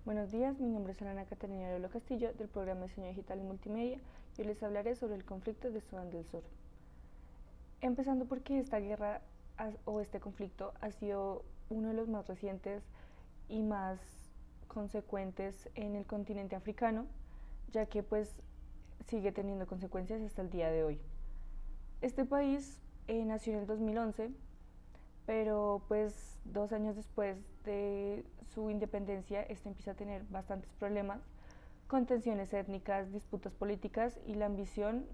Buenos días, mi nombre es Ana Caterina Lolo Castillo del programa de Diseño Digital y Multimedia y hoy les hablaré sobre el conflicto de Sudán del Sur. Empezando porque esta guerra o este conflicto ha sido uno de los más recientes y más consecuentes en el continente africano, ya que pues sigue teniendo consecuencias hasta el día de hoy. Este país nació en el 2011, pero pues 2 años después de su independencia, este empieza a tener bastantes problemas con tensiones étnicas, disputas políticas y la ambición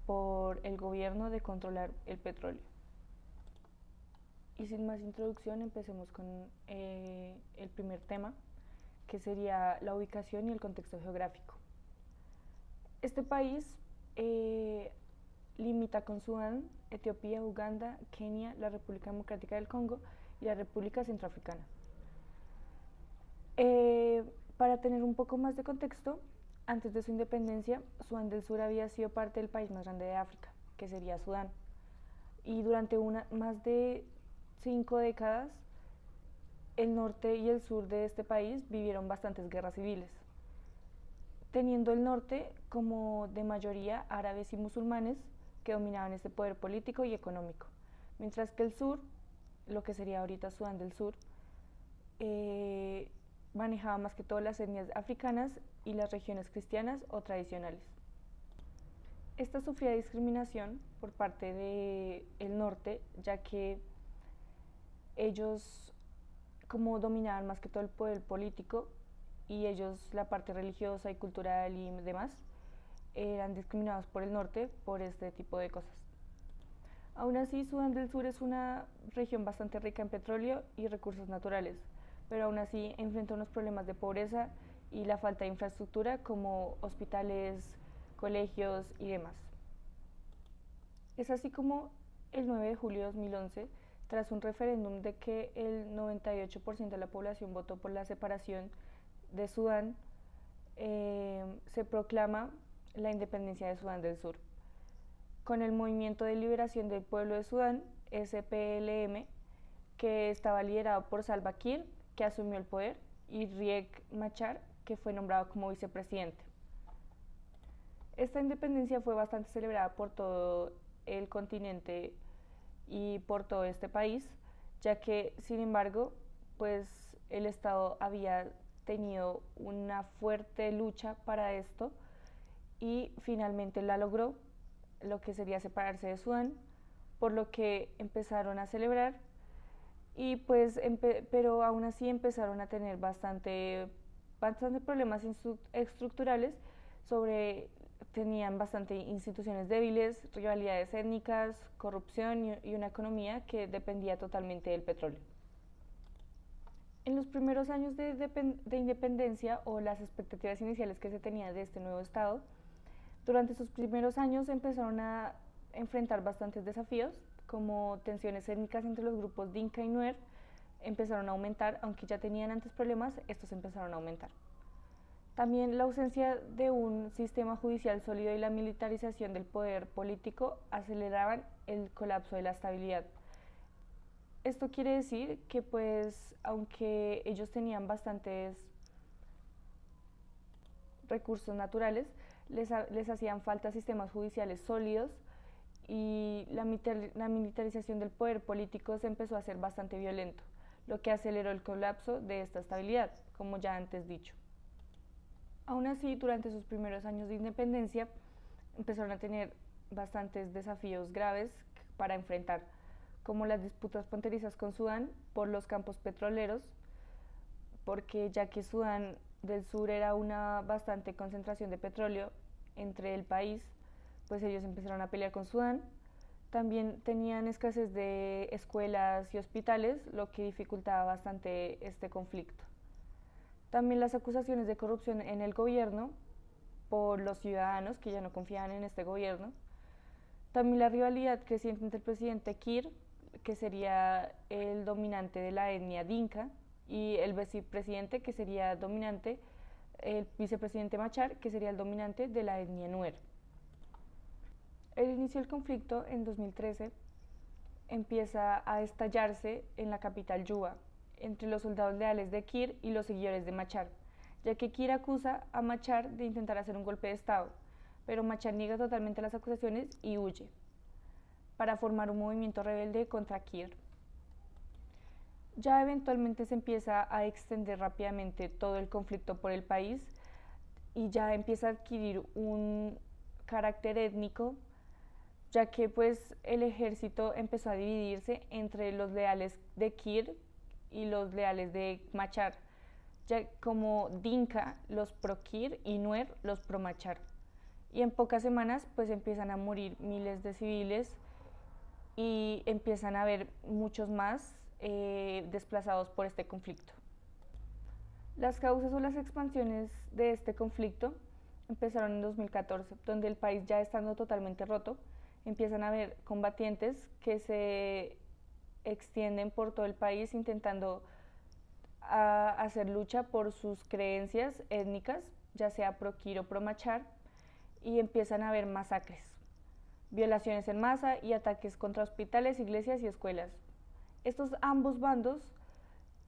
por el gobierno de controlar el petróleo. Y sin más introducción, empecemos con el primer tema, que sería la ubicación y el contexto geográfico. Este país limita con Sudán, Etiopía, Uganda, Kenia, la República Democrática del Congo y la República Centroafricana. Eh, para tener un poco más de contexto, antes de su independencia, Sudán del Sur había sido parte del país más grande de África, que sería Sudán. Y durante más de 5 décadas, el norte y el sur de este país vivieron bastantes guerras civiles, teniendo el norte como de mayoría árabes y musulmanes que dominaban este poder político y económico, mientras que el sur, lo que sería ahorita Sudán del Sur, eh, manejaba más que todo las etnias africanas y las regiones cristianas o tradicionales. Esta sufría discriminación por parte del norte, ya que ellos, como dominaban más que todo el poder político y ellos la parte religiosa y cultural y demás, eran discriminados por el norte por este tipo de cosas. Aún así, Sudán del Sur es una región bastante rica en petróleo y recursos naturales, pero aún así enfrenta unos problemas de pobreza y la falta de infraestructura como hospitales, colegios y demás. Es así como el 9 de julio de 2011, tras un referéndum de que el 98% de la población votó por la separación de Sudán, se proclama la independencia de Sudán del Sur. Con el Movimiento de Liberación del Pueblo de Sudán, SPLM, que estaba liderado por Salva Kiir, que asumió el poder, y Riek Machar, que fue nombrado como vicepresidente. Esta independencia fue bastante celebrada por todo el continente y por todo este país, ya que, sin embargo, pues el Estado había tenido una fuerte lucha para esto y finalmente la logró, lo que sería separarse de Sudán, por lo que empezaron a celebrar y pues pero aún así empezaron a tener bastante problemas estructurales sobre tenían bastante instituciones débiles, rivalidades étnicas, corrupción y una economía que dependía totalmente del petróleo. En los primeros años de independencia o las expectativas iniciales que se tenía de este nuevo Estado, durante sus primeros años empezaron a enfrentar bastantes desafíos, como tensiones étnicas entre los grupos Dinka y Nuer empezaron a aumentar, aunque ya tenían antes problemas, estos empezaron a aumentar. También la ausencia de un sistema judicial sólido y la militarización del poder político aceleraban el colapso de la estabilidad. Esto quiere decir que pues aunque ellos tenían bastantes recursos naturales, les hacían falta sistemas judiciales sólidos y la militarización del poder político se empezó a hacer bastante violento, lo que aceleró el colapso de esta estabilidad, como ya antes dicho. Aún así, durante sus primeros años de independencia, empezaron a tener bastantes desafíos graves para enfrentar, como las disputas fronterizas con Sudán por los campos petroleros, porque ya que Sudán del Sur era una bastante concentración de petróleo entre el país, pues ellos empezaron a pelear con Sudán. También tenían escasez de escuelas y hospitales, lo que dificultaba bastante este conflicto. También las acusaciones de corrupción en el gobierno por los ciudadanos que ya no confiaban en este gobierno. También la rivalidad creciente entre el presidente Kiir, que sería el dominante de la etnia Dinka, y el vicepresidente, que sería dominante, el vicepresidente Machar, que sería el dominante de la etnia Nuer. El inicio del conflicto en 2013 empieza a estallarse en la capital Yuba entre los soldados leales de Kiir y los seguidores de Machar, ya que Kiir acusa a Machar de intentar hacer un golpe de Estado, pero Machar niega totalmente las acusaciones y huye para formar un movimiento rebelde contra Kiir. Ya eventualmente se empieza a extender rápidamente todo el conflicto por el país y ya empieza a adquirir un carácter étnico, ya que pues el ejército empezó a dividirse entre los leales de Kiir y los leales de Machar, ya como Dinka los pro Kiir y Nuer los pro Machar. Y en pocas semanas pues empiezan a morir miles de civiles y empiezan a haber muchos más desplazados por este conflicto. Las causas o las expansiones de este conflicto empezaron en 2014, donde el país ya estando totalmente roto, empiezan a haber combatientes que se extienden por todo el país intentando hacer lucha por sus creencias étnicas, ya sea pro Kiir o pro Machar, y empiezan a haber masacres, violaciones en masa y ataques contra hospitales, iglesias y escuelas. Estos ambos bandos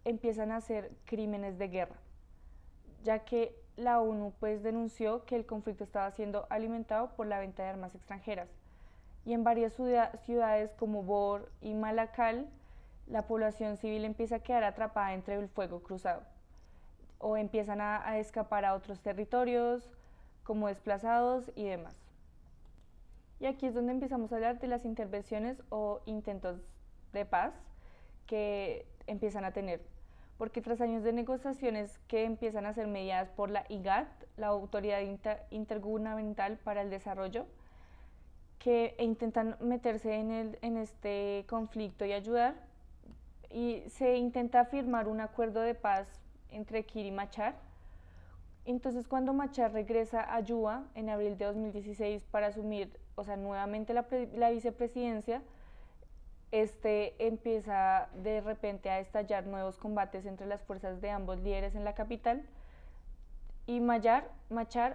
empiezan a hacer crímenes de guerra, ya que la ONU pues denunció que el conflicto estaba siendo alimentado por la venta de armas extranjeras. Y en varias ciudades como Bor y Malakal, la población civil empieza a quedar atrapada entre el fuego cruzado o empiezan a escapar a otros territorios como desplazados y demás. Y aquí es donde empezamos a hablar de las intervenciones o intentos de paz que empiezan a tener, porque tras años de negociaciones que empiezan a ser mediadas por la IGAD, la Autoridad Intergubernamental para el Desarrollo, que intentan meterse en este conflicto y ayudar, y se intenta firmar un acuerdo de paz entre Kiir y Machar. Entonces cuando Machar regresa a Yuba en abril de 2016 para asumir, nuevamente la vicepresidencia, empieza de repente a estallar nuevos combates entre las fuerzas de ambos líderes en la capital y Machar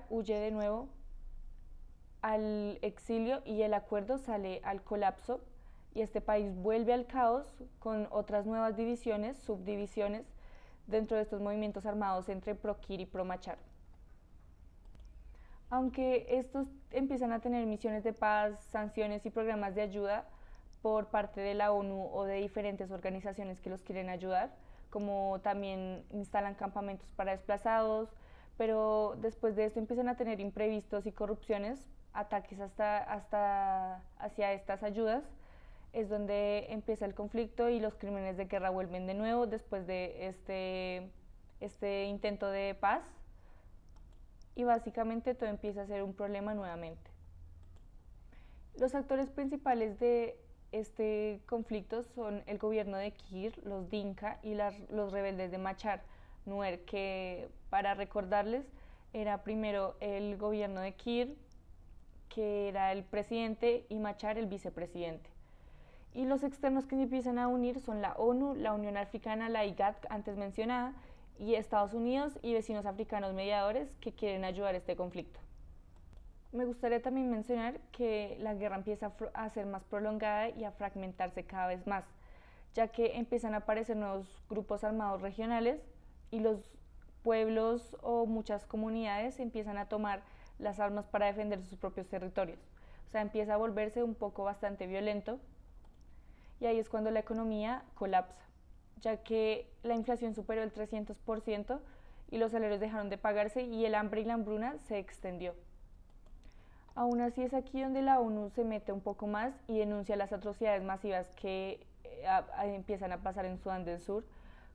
huye de nuevo al exilio y el acuerdo sale al colapso y este país vuelve al caos con otras nuevas divisiones, subdivisiones dentro de estos movimientos armados entre pro Kiir y pro Machar. Aunque estos empiezan a tener misiones de paz, sanciones y programas de ayuda por parte de la ONU o de diferentes organizaciones que los quieren ayudar, como también instalan campamentos para desplazados, pero después de esto empiezan a tener imprevistos y corrupciones, ataques hacia estas ayudas, es donde empieza el conflicto y los crímenes de guerra vuelven de nuevo después de este intento de paz y básicamente todo empieza a ser un problema nuevamente. Los actores principales de este conflicto son el gobierno de Kiir, los Dinka y los rebeldes de Machar, Nuer, que para recordarles era primero el gobierno de Kiir, que era el presidente, y Machar el vicepresidente. Y los externos que se empiezan a unir son la ONU, la Unión Africana, la IGAD antes mencionada, y Estados Unidos y vecinos africanos mediadores que quieren ayudar a este conflicto. Me gustaría también mencionar que la guerra empieza a ser más prolongada y a fragmentarse cada vez más, ya que empiezan a aparecer nuevos grupos armados regionales y los pueblos o muchas comunidades empiezan a tomar las armas para defender sus propios territorios. O sea, empieza a volverse un poco bastante violento y ahí es cuando la economía colapsa, ya que la inflación superó el 300% y los salarios dejaron de pagarse y el hambre y la hambruna se extendió. Aún así es aquí donde la ONU se mete un poco más y denuncia las atrocidades masivas que empiezan a pasar en Sudán del Sur,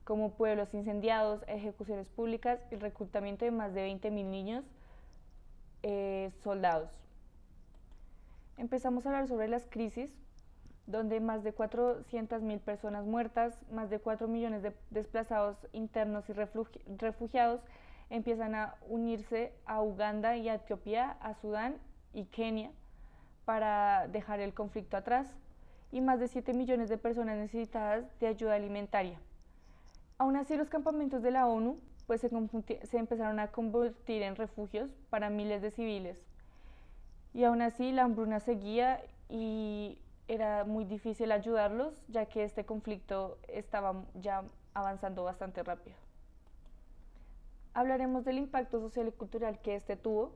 como pueblos incendiados, ejecuciones públicas y reclutamiento de más de 20.000 niños soldados. Empezamos a hablar sobre las crisis, donde más de 400.000 personas muertas, más de 4 millones de desplazados internos y refugiados empiezan a unirse a Uganda y a Etiopía, a Sudán y Kenia para dejar el conflicto atrás, y más de 7 millones de personas necesitadas de ayuda alimentaria. Aún así, los campamentos de la ONU pues se empezaron a convertir en refugios para miles de civiles, y aún así la hambruna seguía y era muy difícil ayudarlos, ya que este conflicto estaba ya avanzando bastante rápido. Hablaremos del impacto social y cultural que este tuvo,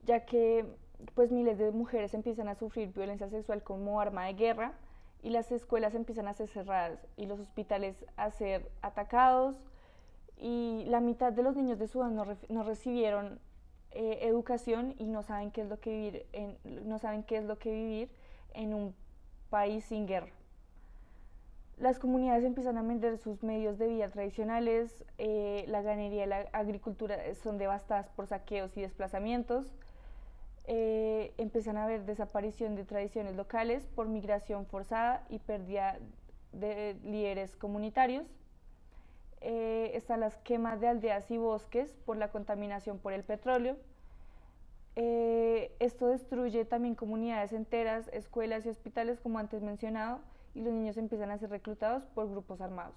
ya que pues miles de mujeres empiezan a sufrir violencia sexual como arma de guerra y las escuelas empiezan a ser cerradas y los hospitales a ser atacados y la mitad de los niños de Sudán no recibieron educación y no saben qué es lo que no saben qué es lo que vivir en un país sin guerra. Las comunidades empiezan a vender sus medios de vida tradicionales, la ganadería y la agricultura son devastadas por saqueos y desplazamientos, empiezan a haber desaparición de tradiciones locales por migración forzada y pérdida de líderes comunitarios. Están las quemas de aldeas y bosques por la contaminación por el petróleo. Esto destruye también comunidades enteras, escuelas y hospitales, como antes mencionado, y los niños empiezan a ser reclutados por grupos armados.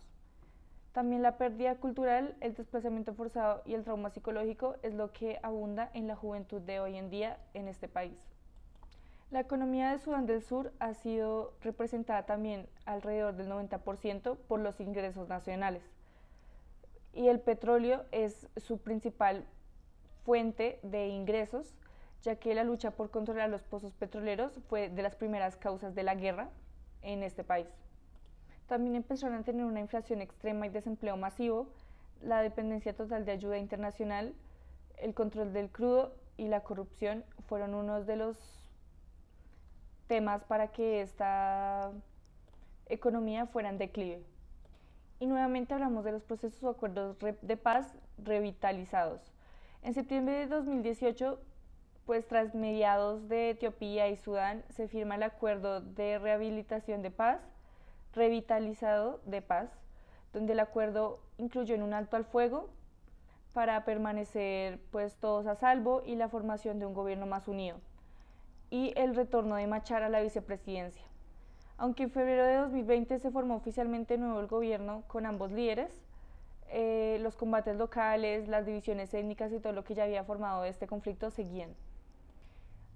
También la pérdida cultural, el desplazamiento forzado y el trauma psicológico es lo que abunda en la juventud de hoy en día en este país. La economía de Sudán del Sur ha sido representada también alrededor del 90% por los ingresos nacionales y el petróleo es su principal fuente de ingresos, ya que la lucha por controlar los pozos petroleros fue de las primeras causas de la guerra en este país. También empezaron a tener una inflación extrema y desempleo masivo, la dependencia total de ayuda internacional, el control del crudo y la corrupción fueron unos de los temas para que esta economía fuera en declive. Y nuevamente hablamos de los procesos o acuerdos de paz revitalizados. En septiembre de 2018, pues tras mediados de Etiopía y Sudán, se firma el acuerdo de rehabilitación de paz, revitalizado de paz, donde el acuerdo incluyó un alto al fuego para permanecer pues todos a salvo y la formación de un gobierno más unido y el retorno de Machar a la vicepresidencia. Aunque en febrero de 2020 se formó oficialmente nuevo el gobierno con ambos líderes, los combates locales, las divisiones étnicas y todo lo que ya había formado este conflicto seguían.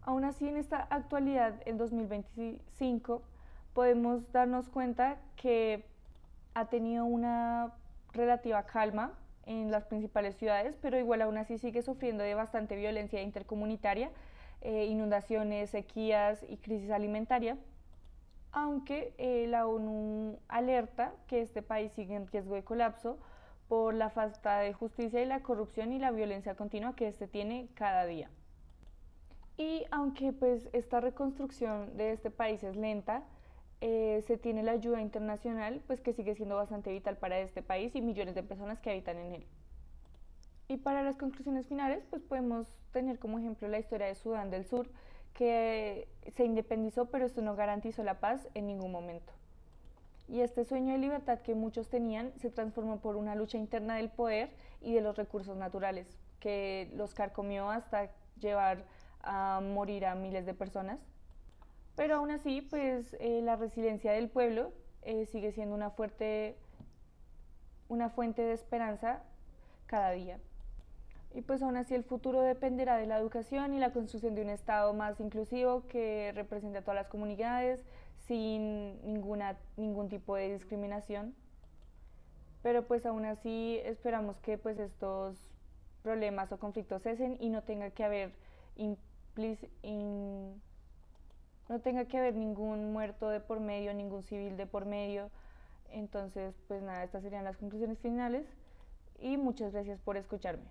Aún así, en esta actualidad, en 2025, podemos darnos cuenta que ha tenido una relativa calma en las principales ciudades, pero igual aún así sigue sufriendo de bastante violencia intercomunitaria, inundaciones, sequías y crisis alimentaria, aunque la ONU alerta que este país sigue en riesgo de colapso por la falta de justicia y la corrupción y la violencia continua que este tiene cada día. Y aunque pues esta reconstrucción de este país es lenta, se tiene la ayuda internacional pues que sigue siendo bastante vital para este país y millones de personas que habitan en él. Y para las conclusiones finales pues podemos tener como ejemplo la historia de Sudán del Sur, que se independizó, pero esto no garantizó la paz en ningún momento. Y este sueño de libertad que muchos tenían se transformó por una lucha interna del poder y de los recursos naturales, que los carcomió hasta llevar a morir a miles de personas. Pero aún así, pues la resiliencia del pueblo sigue siendo una fuente de esperanza cada día. Y pues aún así el futuro dependerá de la educación y la construcción de un Estado más inclusivo que represente a todas las comunidades sin ningún tipo de discriminación. Pero pues aún así esperamos que pues estos problemas o conflictos cesen y no tenga que haber ningún muerto de por medio, ningún civil de por medio. Entonces, pues nada, estas serían las conclusiones finales y muchas gracias por escucharme.